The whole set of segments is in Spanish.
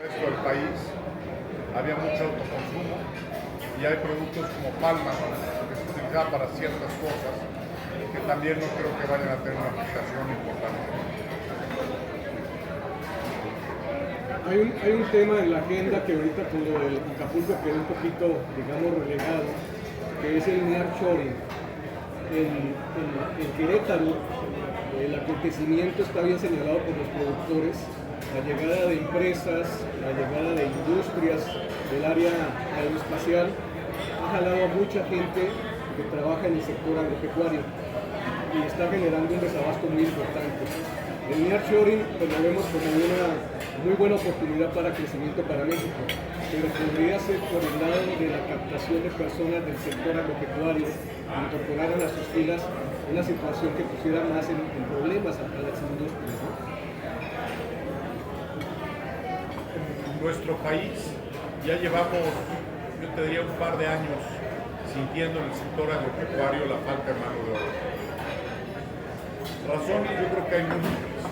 El resto del país había mucho autoconsumo y hay productos como palma que se utilizaba para ciertas cosas que también no creo que vayan a tener una aplicación importante. Hay un tema en la agenda que ahorita con lo del Acapulco quedó un poquito, digamos, relegado, que es el nearshoring. En Querétaro, el acontecimiento está bien señalado por los productores. La llegada de empresas, la llegada de industrias del área aeroespacial ha jalado a mucha gente que trabaja en el sector agropecuario y está generando un desabasto muy importante. El nearshoring pues, lo vemos como una muy buena oportunidad para crecimiento para México, pero podría ser por el lado de la captación de personas del sector agropecuario, incorporar a sus filas una situación que pusiera más en problemas a las industrias, ¿no? En nuestro país ya llevamos, yo te diría, un par de años sintiendo en el sector agropecuario la falta de mano de obra. Razones yo creo que hay múltiples.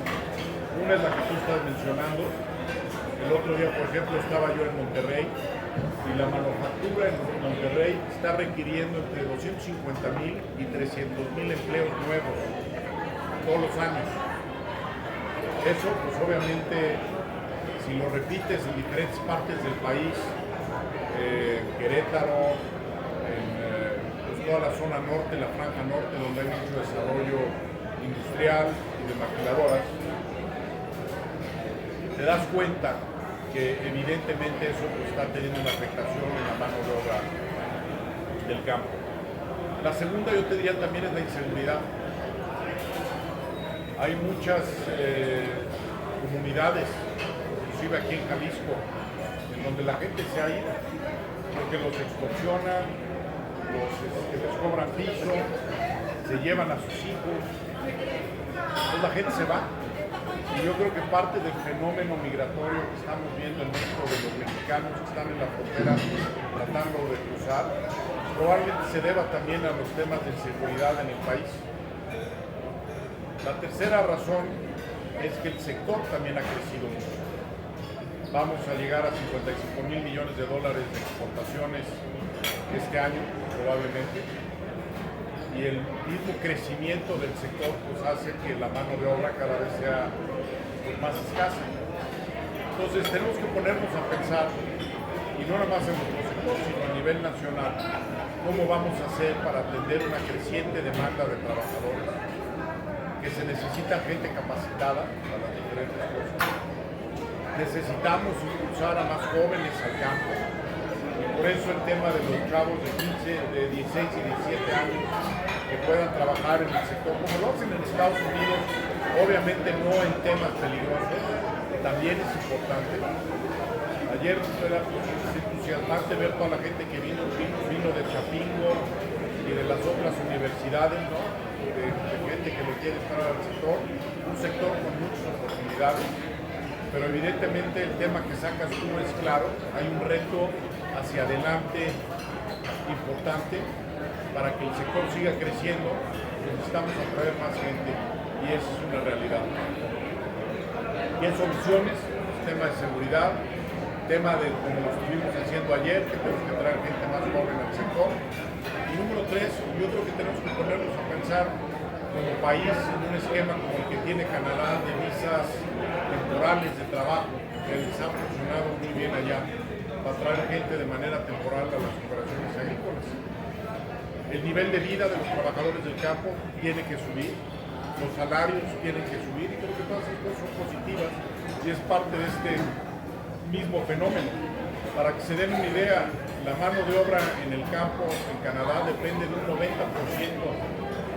Una es la que tú estás mencionando. El otro día, por ejemplo, estaba yo en Monterrey y la manufactura en Monterrey está requiriendo entre 250,000 y 300,000 empleos nuevos todos los años. Eso, pues obviamente, si lo repites en diferentes partes del país, Querétaro, pues toda la zona norte, la franja norte, donde hay mucho desarrollo industrial y de maquiladoras, te das cuenta que evidentemente eso pues, está teniendo una afectación en la mano de obra del campo. La segunda, yo te diría, también es la inseguridad. Hay muchas comunidades, inclusive aquí en Jalisco, en donde la gente se ha ido porque los extorsionan, les cobran piso, se llevan a sus hijos, entonces la gente se va. Y yo creo que parte del fenómeno migratorio que estamos viendo en México de los mexicanos que están en la frontera tratando de cruzar, probablemente se deba también a los temas de inseguridad en el país. La tercera razón es que el sector también ha crecido mucho. Vamos a llegar a 55,000 millones de dólares de exportaciones este año, probablemente. Y el mismo crecimiento del sector pues, hace que la mano de obra cada vez sea pues, más escasa. Entonces tenemos que ponernos a pensar, y no nada más en nuestro sector, sino a nivel nacional, cómo vamos a hacer para atender una creciente demanda de trabajadores, que se necesita gente capacitada para las diferentes cosas. Necesitamos impulsar a más jóvenes al campo. Por eso el tema de los chavos de 16 y 17 años que puedan trabajar en el sector, como lo hacen en Estados Unidos, obviamente no en temas peligrosos, también es importante. Ayer era entusiasmante ver toda la gente que vino de Chapingo y de las otras universidades, ¿no? de gente que le quiere estar al sector, un sector con muchas oportunidades, pero evidentemente el tema que sacas tú es claro, hay un reto hacia adelante importante para que el sector siga creciendo, necesitamos atraer más gente y esa es una realidad. Y en soluciones, tema de seguridad, tema de como lo estuvimos haciendo ayer, que tenemos que traer gente más joven al sector. Y número 3, yo creo que tenemos que ponernos a pensar como país en un esquema como el que tiene Canadá de visas temporales de trabajo, que les ha funcionado muy bien allá, para traer gente de manera temporal a las operaciones agrícolas. El nivel de vida de los trabajadores del campo tiene que subir, los salarios tienen que subir y creo que todas esas cosas son positivas y es parte de este mismo fenómeno. Para que se den una idea, la mano de obra en el campo en Canadá depende de un 90%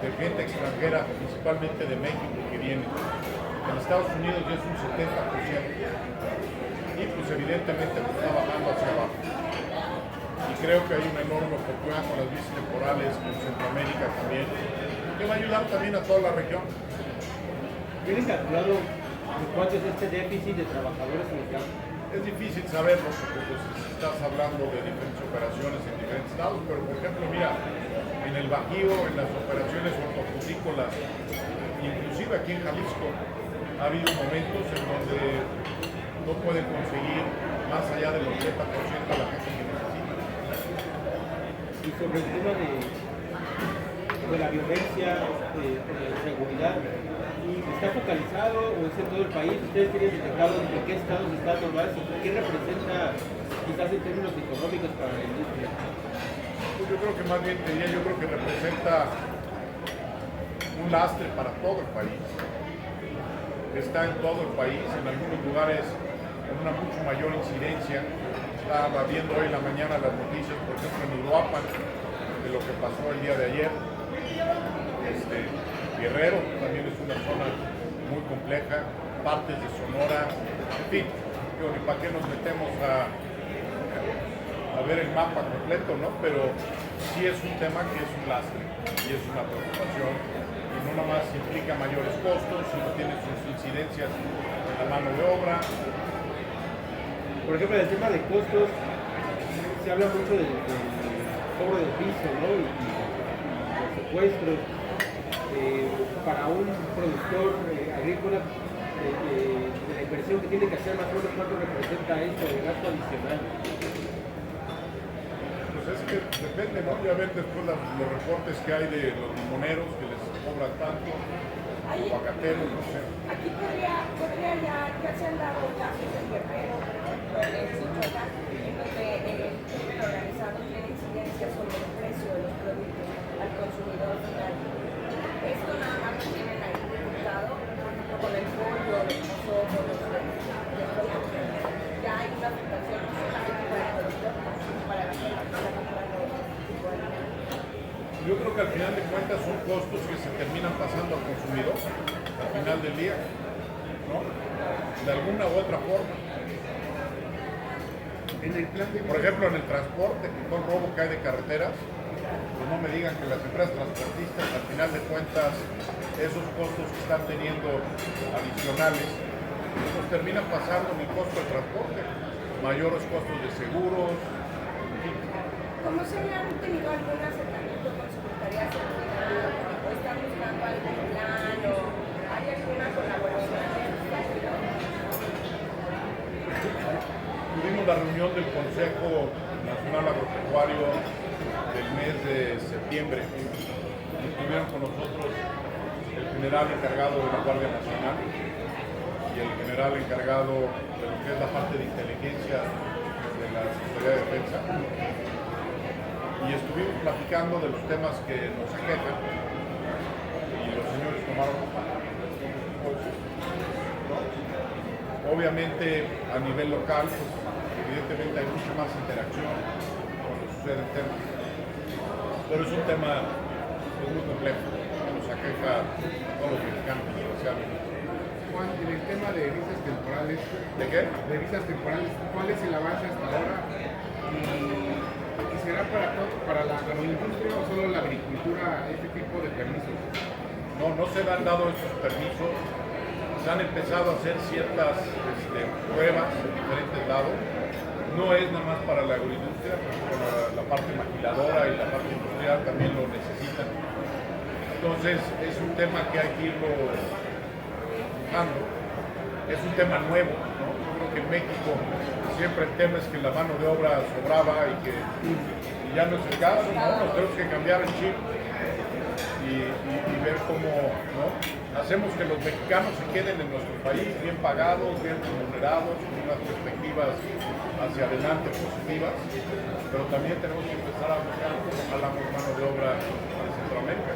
de gente extranjera, principalmente de México, que viene. En Estados Unidos ya es un 70%. Y pues evidentemente pues, está bajando hacia abajo. Y creo que hay una enorme oportunidad con las visas temporales, con Centroamérica también, que va a ayudar también a toda la región. ¿Tienen calculado cuánto es este déficit de trabajadores en el campo? Es difícil saberlo porque pues, estás hablando de diferentes operaciones en diferentes estados, pero por ejemplo, mira, en el Bajío, en las operaciones hortofrutícolas, inclusive aquí en Jalisco, ha habido momentos en donde no pueden conseguir más allá del 80% de la gente que necesita. Y sobre el tema de la violencia, de seguridad, ¿y está focalizado o es en todo el país? ¿Ustedes tienen detectado en qué estados están normales y qué representa quizás en términos económicos para la industria? Pues yo creo que más bien yo creo que representa un lastre para todo el país. Está en todo el país, en algunos lugares con una mucho mayor incidencia. Estaba viendo hoy en la mañana las noticias, por ejemplo, en Uruapan, de lo que pasó el día de ayer. Guerrero también es una zona muy compleja, partes de Sonora, en fin, ni para qué nos metemos a ver el mapa completo, ¿no? Pero sí es un tema que es un lastre y es una preocupación. Y no nada más implica mayores costos, sino tiene sus incidencias en la mano de obra. Por ejemplo, en el tema de costos, se habla mucho del cobro del piso, ¿no? Y los secuestros. Para un productor agrícola, de la inversión que tiene que hacer, más o menos cuánto representa esto de gasto adicional. Pues es que depende, ¿no? Ya ver después los reportes que hay de los limoneros que les cobran tanto, los aguacateros, no sé. Aquí podría ya se han dado casos en Guerrero, en Sinaloa, en donde el crimen organizado tiene incidencia sobre el precio de los productos al consumidor final. Esto nada más lo tienen ahí diputado con el pollo, los ojos, ya hay una afectación no solamente para el productor, sino para la gente que está comprando este tipo de alimentos. Yo creo que al final de cuentas son costos que se terminan pasando al consumidor al final del día, ¿no? De alguna u otra forma. En el plan de... Por ejemplo, en el transporte, con todo el robo que hay de carreteras, pues no me digan que las empresas transportistas, al final de cuentas, esos costos que están teniendo adicionales, pues terminan pasando en el costo del transporte, mayores costos de seguros. ¿Cómo se han tenido algún acercamiento con Secretaría de Seguridad o están buscando algún plan o hay alguna colaboración? Tuvimos la reunión del Consejo Nacional Agropecuario del mes de septiembre. Estuvieron con nosotros el general encargado de la Guardia Nacional y el general encargado de lo que es la parte de inteligencia de la Secretaría de Defensa. Y estuvimos platicando de los temas que nos aquejan y los señores tomaron nota. Obviamente a nivel local, pues, evidentemente hay mucha más interacción cuando suceden temas, pero es un tema muy complejo que nos aqueja a todos los mexicanos, desgraciadamente. Juan, en el tema de visas temporales, ¿De qué? ¿cuál es el avance hasta ahora? ¿Y será para la agroindustria o solo la agricultura este tipo de permisos? No se han dado estos permisos, se han empezado a hacer ciertas pruebas en diferentes lados. No es nada más para la agroindustria, la parte maquiladora y la parte industrial también lo necesitan. Entonces es un tema que hay que irlo buscando. Es un tema nuevo, ¿no? Yo creo que en México siempre el tema es que la mano de obra sobraba y ya no es el caso, ¿no? Nos tenemos que cambiar el chip y ver cómo, ¿no? Hacemos que los mexicanos se queden en nuestro país bien pagados, bien remunerados, con unas perspectivas hacia adelante positivas, pero también tenemos que empezar a buscar cómo jalamos mano de obra de Centroamérica.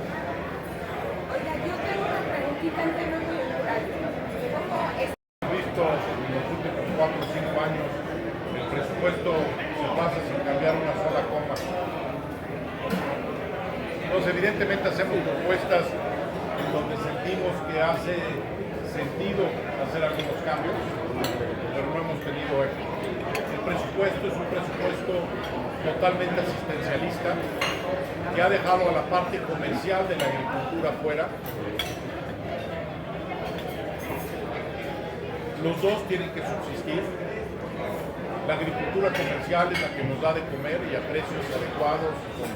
Oiga, yo tengo una preguntita en temas culturales. ¿Cómo es? Visto en los últimos 4 o 5 años el presupuesto se pasa sin cambiar una sola coma. Entonces evidentemente hacemos propuestas en donde sentimos que hace sentido hacer algunos cambios, pero no hemos tenido éxito. El presupuesto es un presupuesto totalmente asistencialista que ha dejado a la parte comercial de la agricultura fuera. Los dos tienen que subsistir. La agricultura comercial es la que nos da de comer y a precios adecuados y con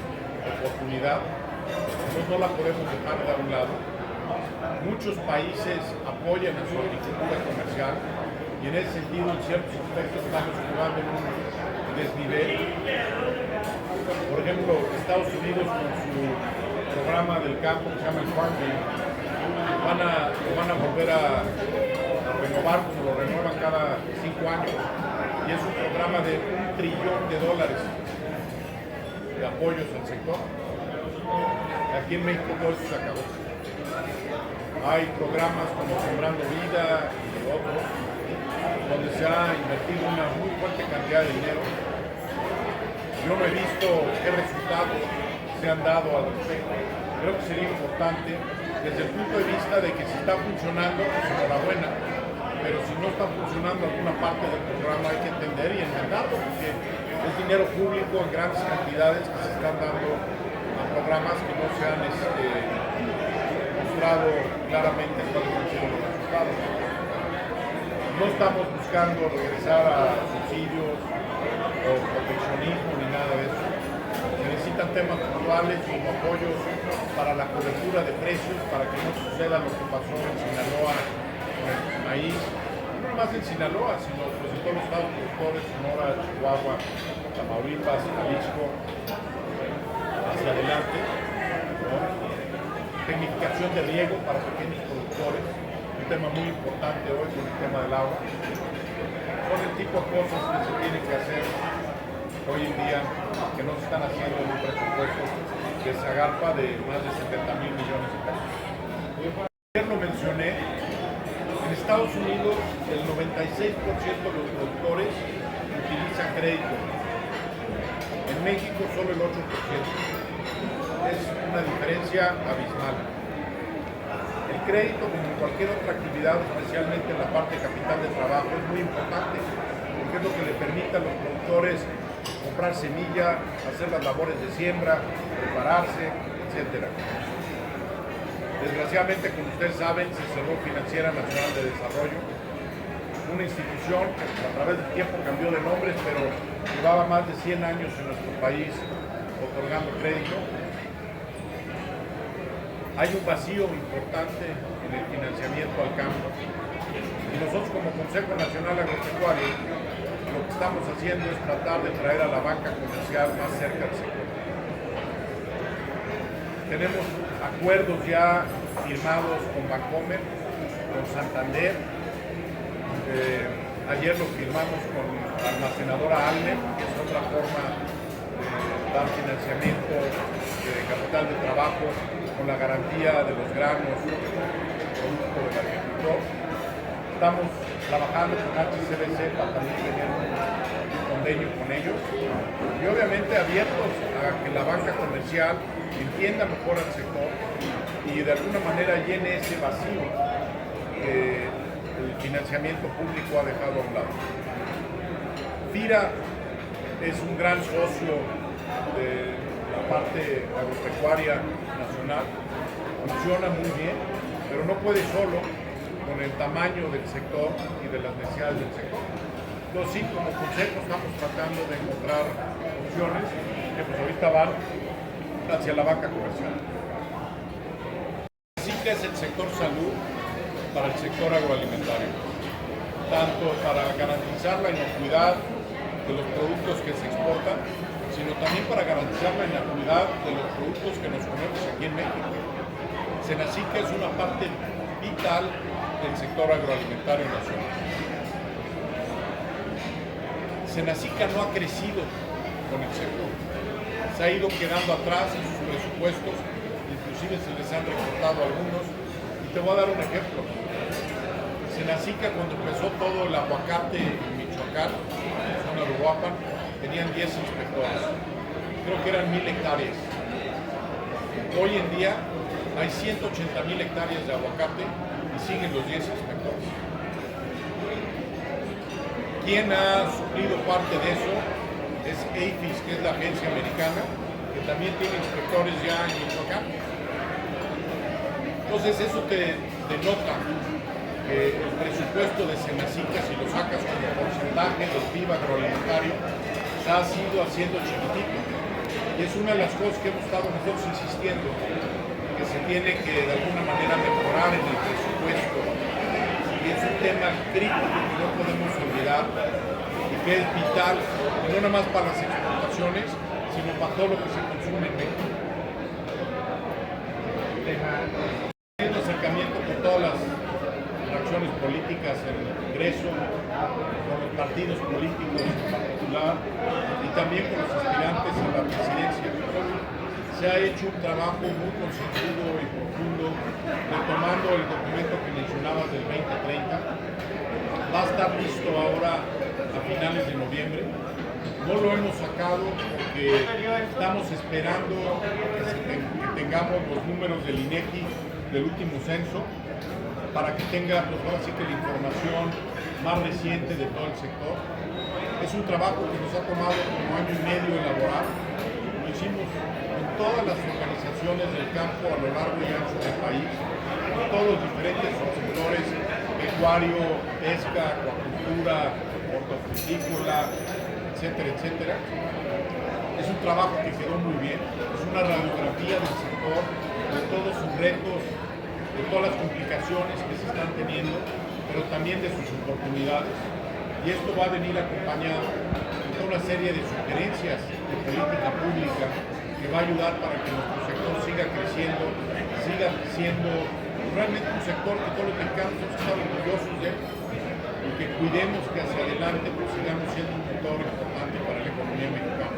oportunidad. Entonces no la podemos dejar de un lado. Muchos países apoyan a su agricultura comercial. y en ese sentido en ciertos aspectos estamos jugando en un desnivel. Por ejemplo, Estados Unidos con su programa del campo que se llama el Farm Bill, lo van a volver a renovar, como lo renuevan cada 5 años, y es un programa de $1 trillón de apoyos al sector. Aquí en México todo eso se acabó. Hay programas como Sembrando Vida y otros, donde se ha invertido una muy fuerte cantidad de dinero. Yo no he visto qué resultados se han dado al respecto. Creo que sería importante, desde el punto de vista de que si está funcionando, pues enhorabuena, pero si no está funcionando alguna parte del programa hay que entender y enmendarlo, porque es dinero público en grandes cantidades que se están dando a programas que no se han mostrado claramente cuáles han sido los resultados. No estamos buscando regresar a subsidios o proteccionismo ni nada de eso. Se necesitan temas puntuales como apoyos para la cobertura de precios, para que no suceda lo que pasó en Sinaloa con el maíz. No más en Sinaloa, sino pues en todos los estados productores, Sonora, Chihuahua, Tamaulipas, Jalisco, hacia adelante, ¿no? Tecnificación de riego para pequeños productores, un tema muy importante hoy con el tema del agua. Son el tipo de cosas que se tienen que hacer hoy en día, que no se están haciendo en un presupuesto que se agarpa de más de 70,000 millones de pesos. Ayer lo mencioné, en Estados Unidos el 96% de los productores utilizan crédito. En México solo el 8%. Es una diferencia abismal. El crédito, como en cualquier otra actividad, especialmente en la parte de capital de trabajo, es muy importante, porque es lo que le permite a los productores comprar semilla, hacer las labores de siembra, prepararse, etc. Desgraciadamente, como ustedes saben, se cerró Financiera Nacional de Desarrollo, una institución que a través del tiempo cambió de nombres, pero llevaba más de 100 años en nuestro país otorgando crédito. Hay un vacío importante en el financiamiento al campo y nosotros como Consejo Nacional Agropecuario lo que estamos haciendo es tratar de traer a la banca comercial más cerca del sector. Tenemos acuerdos ya firmados con Bancomer, con Santander. Ayer lo firmamos con la almacenadora Almer, que es otra forma de dar financiamiento de capital de trabajo con la garantía de los granos, producto del agricultor. Estamos trabajando con HCBC para también tener un convenio con ellos y obviamente abiertos a que la banca comercial entienda mejor al sector y de alguna manera llene ese vacío que el financiamiento público ha dejado a un lado. FIRA es un gran socio de la parte agropecuaria nacional, funciona muy bien, pero no puede solo con el tamaño del sector y de las necesidades del sector. Entonces sí, como consejo estamos tratando de encontrar opciones que pues ahorita van hacia la banca comercial. Así que es el sector salud para el sector agroalimentario, tanto para garantizar la inocuidad de los productos que se exportan, sino también para garantizar la inocuidad de los productos que nos comemos aquí en México. Senacica es una parte vital del sector agroalimentario nacional. Senacica no ha crecido con el sector, se ha ido quedando atrás en sus presupuestos, inclusive se les han recortado algunos, y te voy a dar un ejemplo. Senacica, cuando empezó todo el aguacate en Michoacán, en la zona de Uruapan, tenían 10 inspectores, creo que eran 1,000 hectáreas. Hoy en día hay 180,000 hectáreas de aguacate y siguen los 10 inspectores. Quien ha suplido parte de eso es APHIS, que es la agencia americana, que también tiene inspectores ya en Michoacán. Entonces eso te denota que el presupuesto de Senacica, si lo sacas como porcentaje del PIB agroalimentario, se ha ido haciendo chiquitito. Y es una de las cosas que hemos estado nosotros insistiendo, que se tiene que de alguna manera mejorar en el presupuesto y es un tema crítico que no podemos olvidar y que es vital, y no nada más para las exportaciones, sino para todo lo que se consume en México. El acercamiento con todas las fracciones políticas en el Congreso, con los partidos políticos en particular, y también con los aspirantes a la presidencia. Se ha hecho un trabajo muy concienzudo y profundo, retomando el documento que mencionabas del 2030. Va a estar listo ahora a finales de noviembre. No lo hemos sacado porque estamos esperando que tengamos los números del INEGI del último censo para que tenga, pues ahora sí que la información más reciente de todo el sector. Es un trabajo que nos ha tomado como año y medio elaborar. Lo hicimos con todas las organizaciones del campo a lo largo y ancho del país, con todos los diferentes subsectores, pecuario, pesca, acuacultura, hortofrutícola, etcétera, etcétera. Es un trabajo que quedó muy bien, es una radiografía del sector, de todos sus retos, de todas las complicaciones que se están teniendo, pero también de sus oportunidades. Y esto va a venir acompañado de toda una serie de sugerencias de política pública que va a ayudar para que nuestro sector siga creciendo, siga siendo realmente un sector que todo lo que estamos orgullosos de, y que cuidemos que hacia adelante pues, sigamos siendo un motor importante para la economía mexicana.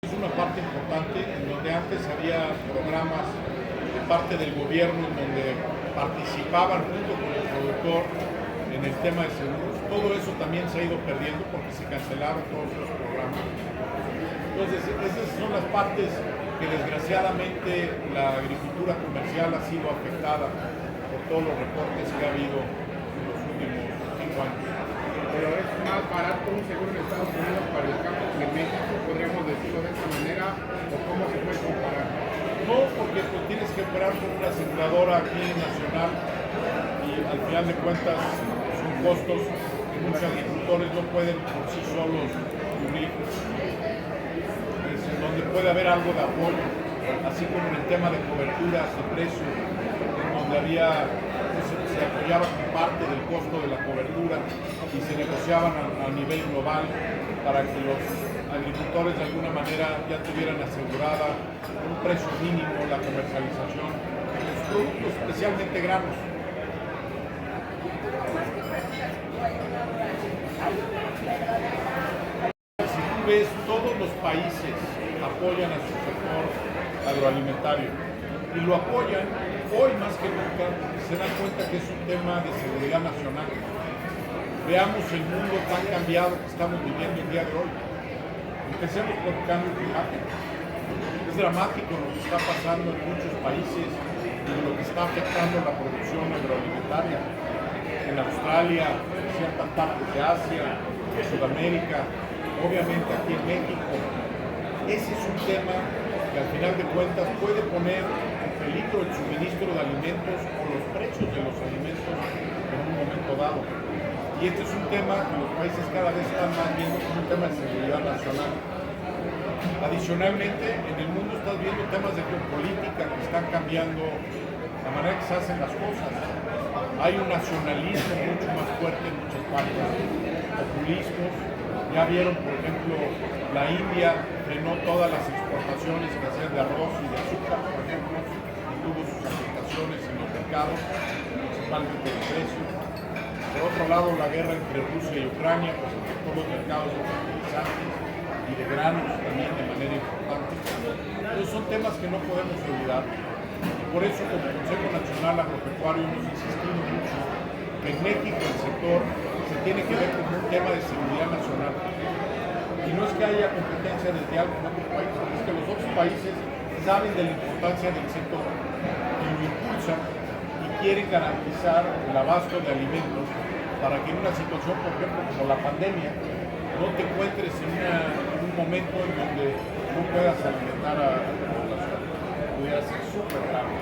Es una parte importante en donde antes había programas de parte del gobierno en donde participaban junto con el productor en el tema de seguros. Todo eso también se ha ido perdiendo porque se cancelaron todos los programas. Entonces, esas son las partes que desgraciadamente la agricultura comercial ha sido afectada por todos los reportes que ha habido en los últimos 5 años. Pero es más barato un seguro en Estados Unidos para el campo que en México, podríamos decirlo de esta manera, o cómo se puede comparar. No, porque pues, tienes que operar con una aseguradora aquí nacional y al final de cuentas son costos que muchos agricultores no pueden por sí solos cubrir. Donde puede haber algo de apoyo, así como en el tema de coberturas de precio, en donde había, se apoyaba con parte del costo de la cobertura y se negociaban a nivel global para que los agricultores de alguna manera ya tuvieran asegurada un precio mínimo la comercialización de los productos, especialmente granos. Si tú ves, todos los países apoyan a su sector agroalimentario y lo apoyan hoy más que nunca porque se dan cuenta que es un tema de seguridad nacional. Veamos el mundo tan cambiado que estamos viviendo el día de hoy. Empecemos por el cambio climático. Es dramático lo que está pasando en muchos países y lo que está afectando la producción agroalimentaria. En Australia, en ciertas partes de Asia, en Sudamérica, obviamente aquí en México. Ese es un tema que al final de cuentas puede poner en peligro el suministro de alimentos o los precios de los alimentos en un momento dado. Y este es un tema que los países cada vez están más viendo como un tema de seguridad nacional. Adicionalmente, en el mundo estás viendo temas de geopolítica que están cambiando la manera que se hacen las cosas. Hay un nacionalismo mucho más fuerte en muchas partes, populismos. Ya vieron, por ejemplo, la India frenó todas las exportaciones que hacían de arroz y de azúcar, por ejemplo, y tuvo sus afectaciones en los mercados, principalmente el precio. Por otro lado, la guerra entre Rusia y Ucrania pues, afectó los mercados de fertilizantes y de granos también de manera importante. Entonces son temas que no podemos olvidar. Y por eso, como Consejo Nacional Agropecuario, hemos insistido mucho que en México el sector se tiene que ver como un tema de seguridad nacional. Y no es que haya competencia desde algo en otros países, es que los otros países saben de la importancia del sector y lo impulsan y quieren garantizar el abasto de alimentos para que en una situación, por ejemplo, como la pandemia, no te encuentres en un momento en donde no puedas alimentar a la población. Pudiera ser súper grave.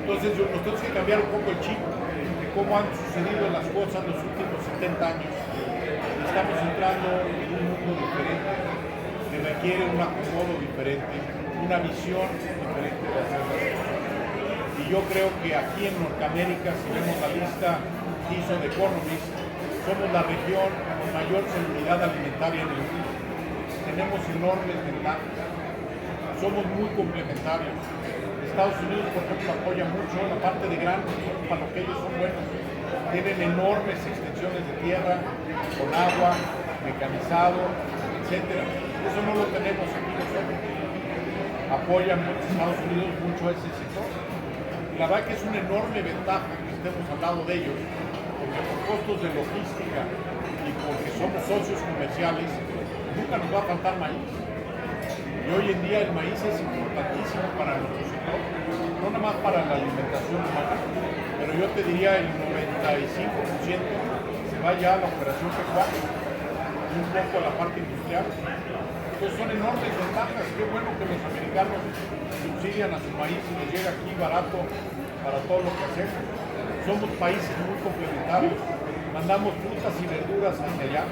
Entonces, nos tenemos que cambiar un poco el chip de cómo han sucedido las cosas los últimos 70 años. Estamos entrando en un mundo diferente, que requiere un acomodo diferente, una visión diferente de hacer las cosas. Y yo creo que aquí en Norteamérica, si vemos la lista que hizo The Economist, somos la región con mayor seguridad alimentaria en el mundo. Tenemos enormes ventajas. Somos muy complementarios. Estados Unidos, por ejemplo, apoya mucho la parte de granos, para lo que ellos son buenos. Tienen enormes extensiones de tierra, con agua, mecanizado, etc. Eso no lo tenemos aquí nosotros. Apoyan Estados Unidos mucho a ese sector. La verdad que es una enorme ventaja que estemos al lado de ellos, porque por costos de logística y porque somos socios comerciales, nunca nos va a faltar maíz. Y hoy en día el maíz es importantísimo para nuestro sector, no nada más para la alimentación humana, pero yo te diría el 95% se va ya a la operación pecuaria y un poco a la parte industrial. Entonces son enormes ventajas. Qué bueno que los americanos subsidian a su maíz y nos llega aquí barato para todo lo que hacemos. Somos países muy complementarios. Mandamos frutas y verduras hacia allá.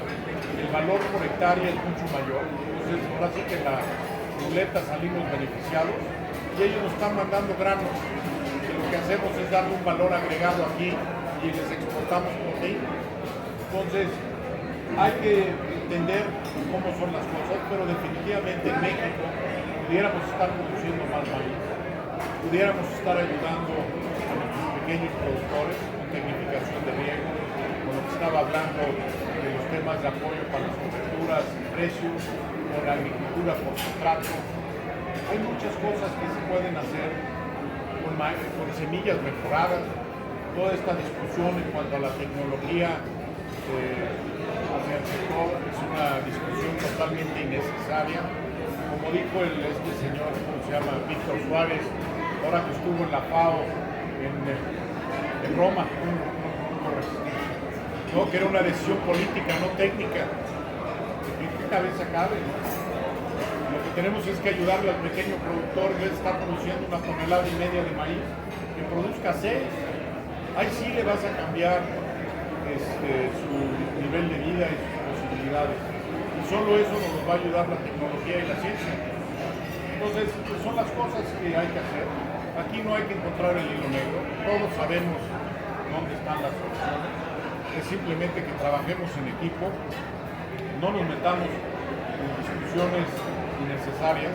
El valor por hectárea es mucho mayor. Entonces ahora sí que en la ruleta salimos beneficiados y ellos nos están mandando granos. Y lo que hacemos es darle un valor agregado aquí y les exportamos proteína. Entonces hay que entender cómo son las cosas, pero definitivamente en México pudiéramos estar produciendo más maíz, pudiéramos estar ayudando a nuestros pequeños productores con tecnificación de riego, con lo que estaba hablando de los temas de apoyo para las coberturas, precios, con la agricultura por contrato. Hay muchas cosas que se pueden hacer con semillas mejoradas, toda esta discusión en cuanto a la tecnología hacia el sector es una discusión totalmente innecesaria. Como dijo este señor, ¿cómo se llama? Víctor Suárez, ahora que estuvo en la FAO en Roma, ¿no? Que era una decisión política, no técnica. ¿En qué cabeza cabe? Lo que tenemos es que ayudarle al pequeño productor, en vez de estar produciendo 1,5 toneladas de maíz, que produzca 6. Ahí sí le vas a cambiar su nivel de vida y sus posibilidades. Y solo eso nos va a ayudar la tecnología y la ciencia. Entonces, pues son las cosas que hay que hacer. Aquí no hay que encontrar el hilo negro. Todos sabemos dónde están las soluciones. Es simplemente que trabajemos en equipo, no nos metamos en discusiones innecesarias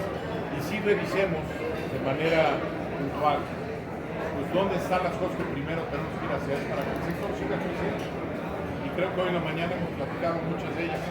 y sí revisemos de manera puntual pues dónde están las cosas que primero tenemos que ir a hacer para que el sector siga creciendo. Y creo que hoy en la mañana hemos platicado muchas de ellas.